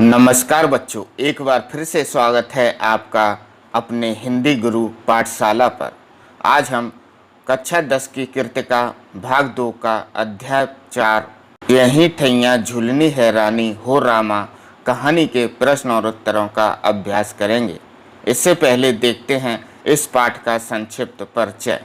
नमस्कार बच्चों, एक बार फिर से स्वागत है आपका अपने हिंदी गुरु पाठशाला पर। आज हम कक्षा 10 की कृतिका भाग 2 का अध्याय 4 यहीं ठैया झूलनी है रानी हो रामा कहानी के प्रश्न और उत्तरों का अभ्यास करेंगे। इससे पहले देखते हैं इस पाठ का संक्षिप्त परिचय।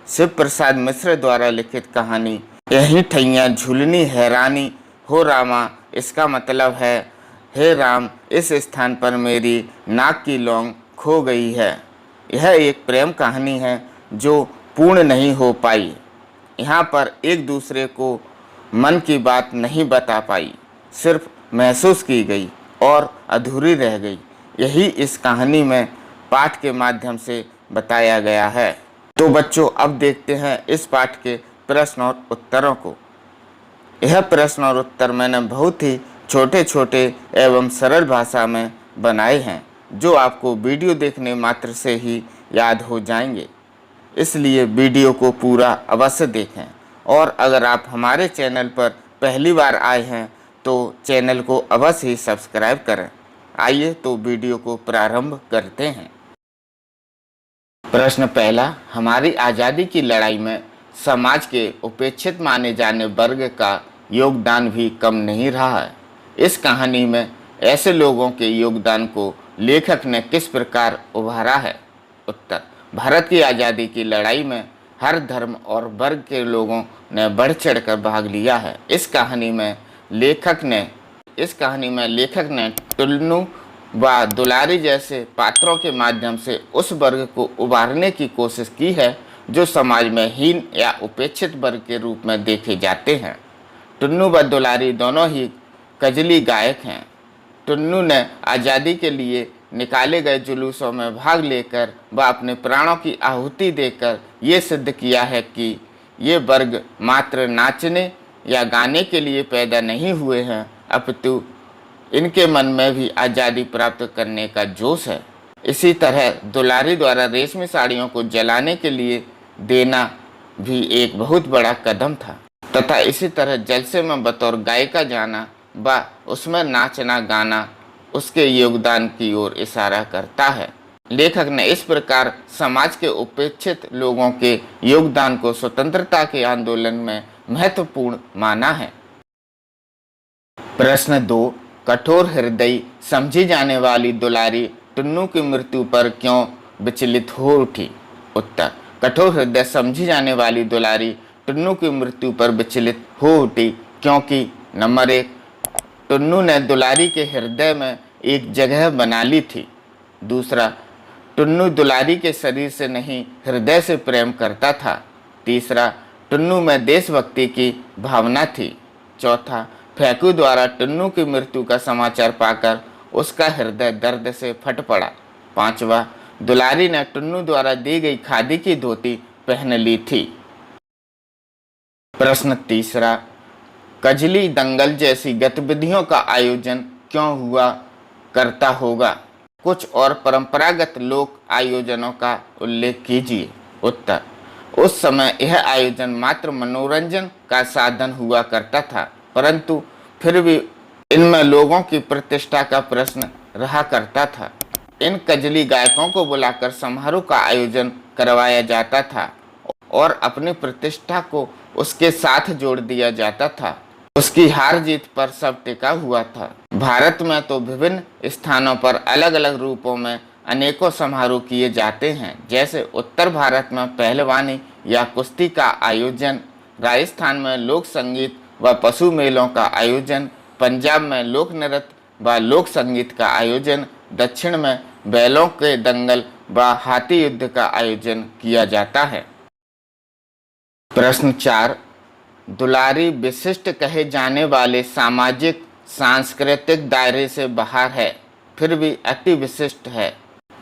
शिव प्रसाद मिश्र द्वारा लिखित कहानी यहीं ठैया झूलनी है रानी हो रामा, इसका मतलब है हे राम, इस स्थान पर मेरी नाक की लौंग खो गई है। यह एक प्रेम कहानी है जो पूर्ण नहीं हो पाई। यहाँ पर एक दूसरे को मन की बात नहीं बता पाई, सिर्फ महसूस की गई और अधूरी रह गई। यही इस कहानी में पाठ के माध्यम से बताया गया है। तो बच्चों, अब देखते हैं इस पाठ के प्रश्न और उत्तरों को। यह प्रश्न और उत्तर मैंने बहुत ही छोटे छोटे एवं सरल भाषा में बनाए हैं, जो आपको वीडियो देखने मात्र से ही याद हो जाएंगे। इसलिए वीडियो को पूरा अवश्य देखें। और अगर आप हमारे चैनल पर पहली बार आए हैं तो चैनल को अवश्य ही सब्सक्राइब करें। आइए तो वीडियो को प्रारंभ करते हैं। प्रश्न पहला, हमारी आज़ादी की लड़ाई में समाज के उपेक्षित माने जाने वर्ग का योगदान भी कम नहीं रहा है। इस कहानी में ऐसे लोगों के योगदान को लेखक ने किस प्रकार उभारा है? उत्तर, भारत की आज़ादी की लड़ाई में हर धर्म और वर्ग के लोगों ने बढ़ चढ़कर भाग लिया है। इस कहानी में लेखक ने टुन्नू व दुलारी जैसे पात्रों के माध्यम से उस वर्ग को उभारने की कोशिश की है जो समाज में हीन या उपेक्षित वर्ग के रूप में देखे जाते हैं। टुन्नू व दुलारी दोनों ही कजली गायक हैं। टुन्नू ने आज़ादी के लिए निकाले गए जुलूसों में भाग लेकर व अपने प्राणों की आहुति देकर ये सिद्ध किया है कि ये वर्ग मात्र नाचने या गाने के लिए पैदा नहीं हुए हैं, अपितु इनके मन में भी आज़ादी प्राप्त करने का जोश है। इसी तरह दुलारी द्वारा रेशमी साड़ियों को जलाने के लिए देना भी एक बहुत बड़ा कदम था, तथा इसी तरह जलसे में बतौर गायिका जाना व उसमें नाचना गाना उसके योगदान की ओर इशारा करता है। लेखक ने इस प्रकार समाज के उपेक्षित लोगों के योगदान को स्वतंत्रता के आंदोलन में महत्वपूर्ण माना है। प्रश्न 2, कठोर हृदय समझी जाने वाली दुलारी टुन्नू की मृत्यु पर क्यों विचलित हो उठी? उत्तर, कठोर हृदय समझी जाने वाली दुलारी टुन्नू की मृत्यु पर विचलित हो उठी क्योंकि नंबर 1, टुन्नू ने दुलारी के हृदय में एक जगह बना ली थी। दूसरा, टुन्नू दुलारी के शरीर से नहीं हृदय से प्रेम करता था। तीसरा, टुन्नू में देशभक्ति की भावना थी। चौथा, फेकू द्वारा टुन्नू की मृत्यु का समाचार पाकर उसका हृदय दर्द से फट पड़ा। पांचवा, दुलारी ने टुन्नू द्वारा दी गई खादी की धोती पहन ली थी। प्रश्न तीसरा, कजली दंगल जैसी गतिविधियों का आयोजन क्यों हुआ करता होगा? कुछ और परंपरागत लोक आयोजनों का उल्लेख कीजिए। उत्तर, उस समय यह आयोजन मात्र मनोरंजन का साधन हुआ करता था, परंतु फिर भी इनमें लोगों की प्रतिष्ठा का प्रश्न रहा करता था। इन कजली गायकों को बुलाकर समारोह का आयोजन करवाया जाता था और अपनी प्रतिष्ठा को उसके साथ जोड़ दिया जाता था। उसकी हार जीत पर सब टिका हुआ था। भारत में तो विभिन्न स्थानों पर अलग अलग रूपों में अनेकों समारोह किए जाते हैं, जैसे उत्तर भारत में पहलवानी या कुश्ती का आयोजन, राजस्थान में लोक संगीत व पशु मेलों का आयोजन, पंजाब में लोक नृत्य व लोक संगीत का आयोजन, दक्षिण में बैलों के दंगल व हाथी युद्ध का आयोजन किया जाता है। प्रश्न 4, दुलारी विशिष्ट कहे जाने वाले सामाजिक सांस्कृतिक दायरे से बाहर है, फिर भी अति विशिष्ट है।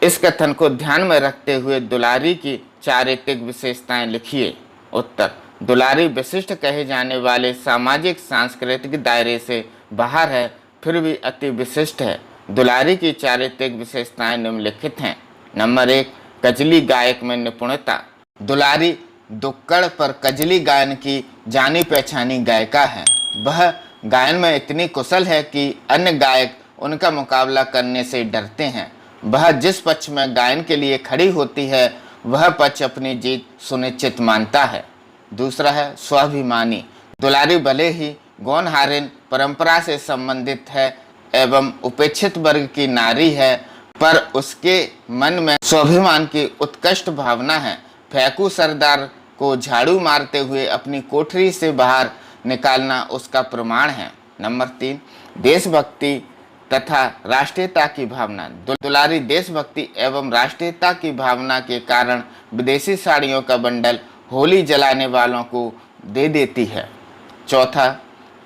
इस कथन को ध्यान में रखते हुए दुलारी की चारित्रिक विशेषताएं लिखिए। उत्तर, दुलारी विशिष्ट कहे जाने वाले सामाजिक सांस्कृतिक दायरे से बाहर है, फिर भी अति विशिष्ट है। दुलारी की चारित्रिक विशेषताएं निम्नलिखित हैं। नंबर 1, कजली गायक में निपुणता। दुलारी दुक्कड़ पर कजली गायन की जानी पहचानी गायिका है। वह गायन में इतनी कुशल है कि अन्य गायक उनका मुकाबला करने से डरते हैं। वह जिस पक्ष में गायन के लिए खड़ी होती है वह पक्ष अपनी जीत सुनिश्चित मानता है। दूसरा है स्वाभिमानी। दुलारी भले ही गौनहारिन परंपरा से संबंधित है एवं उपेक्षित वर्ग की नारी है, पर उसके मन में स्वाभिमान की उत्कृष्ट भावना है। फेंकू सरदार को झाड़ू मारते हुए अपनी कोठरी से बाहर निकालना उसका प्रमाण है। नंबर 3, देशभक्ति तथा राष्ट्रीयता की भावना। दुलारी देशभक्ति एवं राष्ट्रीयता की भावना के कारण विदेशी साड़ियों का बंडल होली जलाने वालों को दे देती है। चौथा,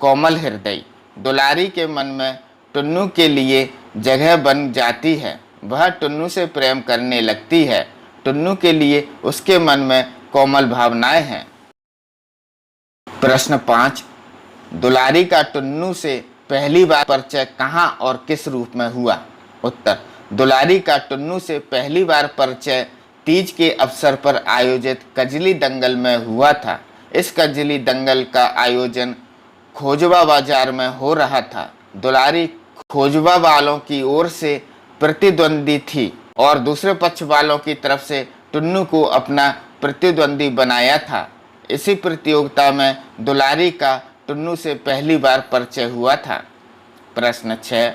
कोमल हृदय। दुलारी के मन में टुन्नू के लिए जगह बन जाती है। वह टुन्नू से प्रेम करने लगती है। टुन्नू के लिए उसके मन में कोमल भावनाएं हैं। प्रश्न 5, दुलारी का टुन्नू से पहली बार परिचय कहाँ और किस रूप में हुआ? उत्तर, दुलारी का टुन्नू से पहली बार परिचय तीज के अवसर पर आयोजित कजली दंगल में हुआ था। इस कजली दंगल का आयोजन खोजवा बाजार में हो रहा था। दुलारी खोजवा वालों की ओर से प्रतिद्वंदी थी और दूसरे पक्ष वालों की तरफ से टुन्नू को अपना प्रतिद्वंदी बनाया था। इसी प्रतियोगिता में दुलारी का टुन्नू से पहली बार परिचय हुआ था। प्रश्न 6,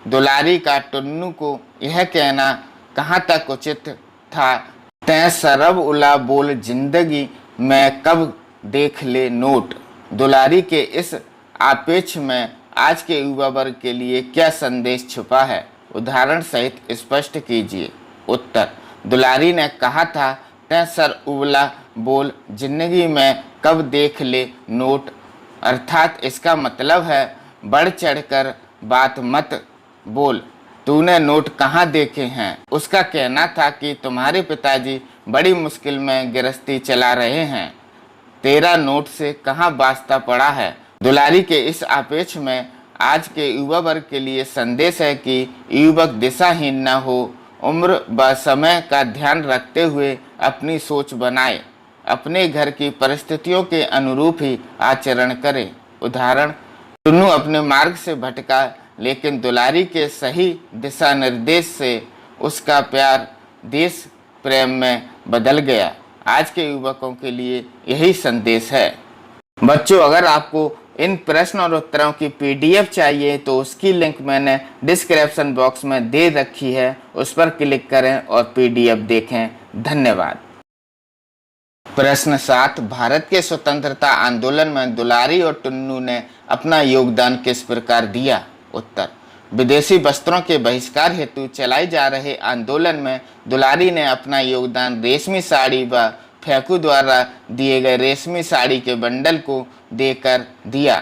दुलारी का टुन्नू को यह कहना कहाँ तक उचित था, तैं सरब उला बोल जिंदगी में कब देख ले नोट? दुलारी के इस आपेक्ष में आज के युवा वर्ग के लिए क्या संदेश छुपा है? उदाहरण सहित स्पष्ट कीजिए। उत्तर, दुलारी ने कहा था, तैं सर उबला बोल जिंदगी में कब देख ले नोट, अर्थात इसका मतलब है बढ़ चढ़कर बात मत बोल, तूने नोट कहाँ देखे हैं। उसका कहना था कि तुम्हारे पिताजी बड़ी मुश्किल में गृहस्थी चला रहे हैं, तेरा नोट से कहाँ वास्ता पड़ा है। दुलारी के इस आपेक्ष में आज के युवा वर्ग के लिए संदेश है कि युवक दिशाहीन न हो, उम्र व समय का ध्यान रखते हुए अपनी सोच बनाए, अपने घर की परिस्थितियों के अनुरूप ही आचरण करे। उदाहरण, टुन्नू अपने मार्ग से भटका, लेकिन दुलारी के सही दिशा निर्देश से उसका प्यार देश प्रेम में बदल गया। आज के युवकों के लिए यही संदेश है। बच्चों, अगर आपको इन प्रश्न और उत्तरों की PDF चाहिए तो उसकी लिंक मैंने डिस्क्रिप्शन बॉक्स में दे रखी है, उस पर क्लिक करें और PDF देखें। धन्यवाद। प्रश्न 7, भारत के स्वतंत्रता आंदोलन में दुलारी और टुन्नू ने अपना योगदान किस प्रकार दिया? उत्तर, विदेशी वस्त्रों के बहिष्कार हेतु चलाए जा रहे आंदोलन में दुलारी ने अपना योगदान रेशमी साड़ी व फेंकू द्वारा दिए गए रेशमी साड़ी के बंडल को देकर दिया।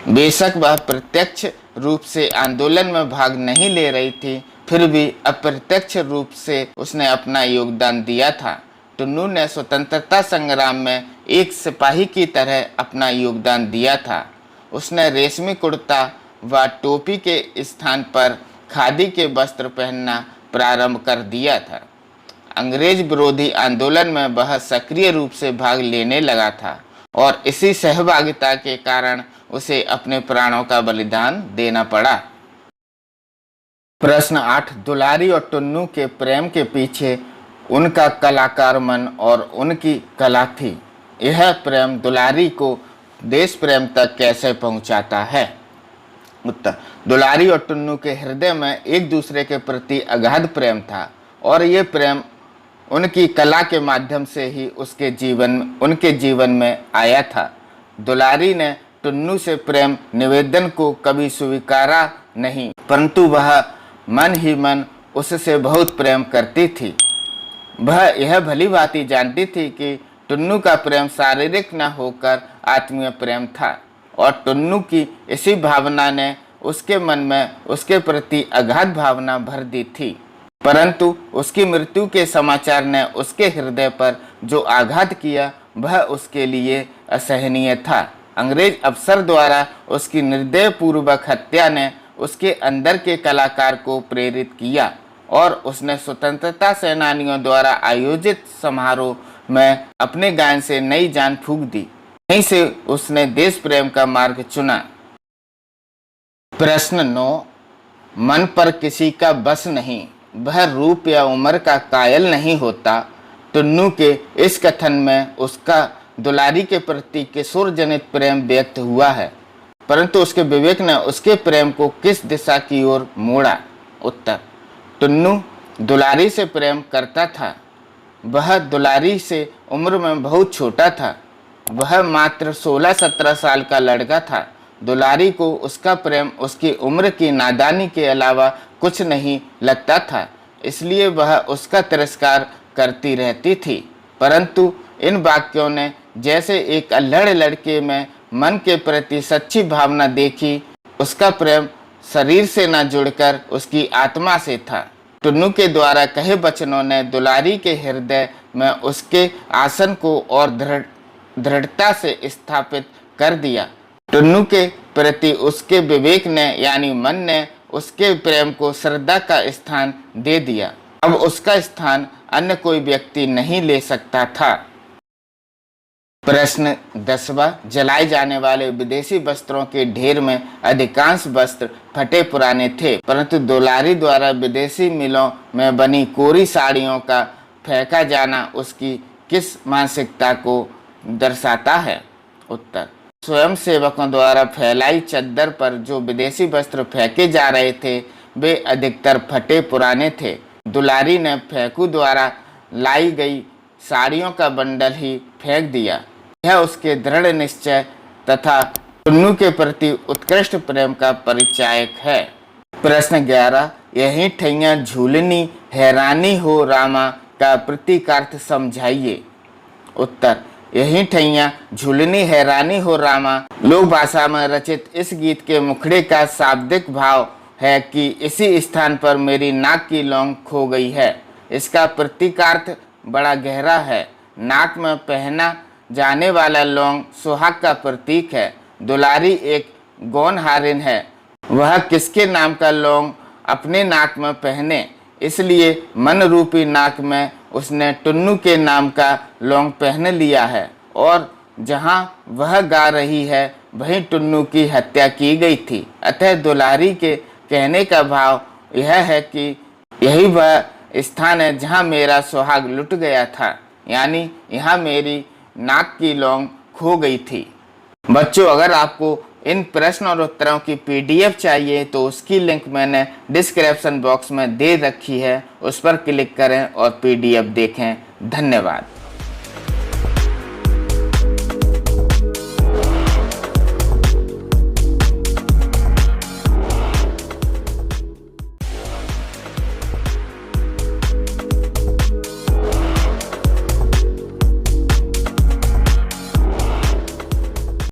बेशक वह प्रत्यक्ष रूप से आंदोलन में भाग नहीं ले रही थी, फिर भी अप्रत्यक्ष रूप से उसने अपना योगदान दिया था। टुन्नू ने स्वतंत्रता संग्राम में एक सिपाही की तरह अपना योगदान दिया था। उसने रेशमी कुर्ता व टोपी के स्थान पर खादी के वस्त्र पहनना प्रारंभ कर दिया था। अंग्रेज विरोधी आंदोलन में वह सक्रिय रूप से भाग लेने लगा था और इसी सहभागिता के कारण उसे अपने प्राणों का बलिदान देना पड़ा। प्रश्न 8, दुलारी और टुन्नू के प्रेम के पीछे उनका कलाकार मन और उनकी कला थी। यह प्रेम दुलारी को देश प्रेम तक कैसे पहुंचाता है? उत्तर, दुलारी और टुन्नू के हृदय में एक दूसरे के प्रति अगाध प्रेम था और ये प्रेम उनकी कला के माध्यम से ही उनके जीवन में आया था। दुलारी ने टुन्नू से प्रेम निवेदन को कभी स्वीकारा नहीं, परंतु वह मन ही मन उससे बहुत प्रेम करती थी। वह यह भली भांति जानती थी कि टुन्नू का प्रेम शारीरिक न होकर आत्मीय प्रेम था और टुन्नू की इसी भावना ने उसके मन में उसके प्रति अगाध भावना भर दी थी। परंतु उसकी मृत्यु के समाचार ने उसके हृदय पर जो आघात किया वह उसके लिए असहनीय था। अंग्रेज अफसर द्वारा उसकी निर्दयपूर्वक हत्या ने उसके अंदर के कलाकार को प्रेरित किया और उसने स्वतंत्रता सेनानियों द्वारा आयोजित समारोह में अपने गायन से नई जान फूंक दी। यहीं से उसने देश प्रेम का मार्ग चुना। प्रश्न 9, मन पर किसी का बस नहीं, वह रूप या उम्र का कायल नहीं होता। टुन्नू के इस कथन में उसका दुलारी के प्रति किशोर जनित प्रेम व्यक्त हुआ है, परंतु उसके विवेक ने उसके प्रेम को किस दिशा की ओर मोड़ा। उत्तर, टुन्नू दुलारी से प्रेम करता था। वह दुलारी से उम्र में बहुत छोटा था। वह मात्र 16-17 साल का लड़का था। दुलारी को उसका प्रेम उसकी उम्र की नादानी के अलावा कुछ नहीं लगता था, इसलिए वह उसका तिरस्कार करती रहती थी। परंतु इन वाक्यों ने जैसे एक अल्हड़ लड़के में मन के प्रति सच्ची भावना देखी। उसका प्रेम शरीर से न जुड़कर उसकी आत्मा से था। टुन्नू के द्वारा कहे वचनों ने दुलारी के हृदय में उसके आसन को और दृढ़ता से स्थापित कर दिया। टुन्नू के प्रति उसके विवेक ने यानी मन ने उसके प्रेम को श्रद्धा का स्थान दे दिया। अब उसका स्थान अन्य कोई व्यक्ति नहीं ले सकता था। प्रश्न 10वां, जलाए जाने वाले विदेशी वस्त्रों के ढेर में अधिकांश वस्त्र फटे पुराने थे, परंतु दुलारी द्वारा विदेशी मिलों में बनी कोरी साड़ियों का फेंका जाना उसकी किस मानसिकता को दर्शाता है। उत्तर, स्वयं सेवकों द्वारा फैलाई चद्दर पर जो विदेशी वस्त्र फेंके जा रहे थे वे अधिकतर फटे पुराने थे। दुलारी ने फेंकू द्वारा लाई गई साड़ियों का बंडल ही फेंक दिया। यह उसके दृढ़ निश्चय तथा टुन्नू के प्रति उत्कृष्ट प्रेम का परिचायक है। प्रश्न 11, यही ठैया झूलनी हैरानी हो रामा का प्रतीकार्थ समझाइए। उत्तर, यही ठैया झूलनी हैरानी हो रामा लोक भाषा में रचित इस गीत के मुखड़े का शाब्दिक भाव है कि इसी स्थान पर मेरी नाक की लौंग खो गई है। इसका प्रतीकार्थ बड़ा गहरा है। नाक में पहना जाने वाला लौंग सुहाग का प्रतीक है। दुलारी एक गौन हारिन है, वह किसके नाम का लौंग अपने नाक में पहने, इसलिए मन रूपी नाक में उसने टुन्नू के नाम का लौंग पहन लिया है और जहाँ वह गा रही है वहीं टुन्नू की हत्या की गई थी। अतः दुलारी के कहने का भाव यह है कि यही वह स्थान है जहाँ मेरा सुहाग लुट गया था, यानी यहाँ मेरी नाक की लौंग खो गई थी। बच्चों, अगर आपको इन प्रश्न और उत्तरों की PDF चाहिए तो उसकी लिंक मैंने डिस्क्रिप्शन बॉक्स में दे रखी है, उस पर क्लिक करें और PDF देखें। धन्यवाद।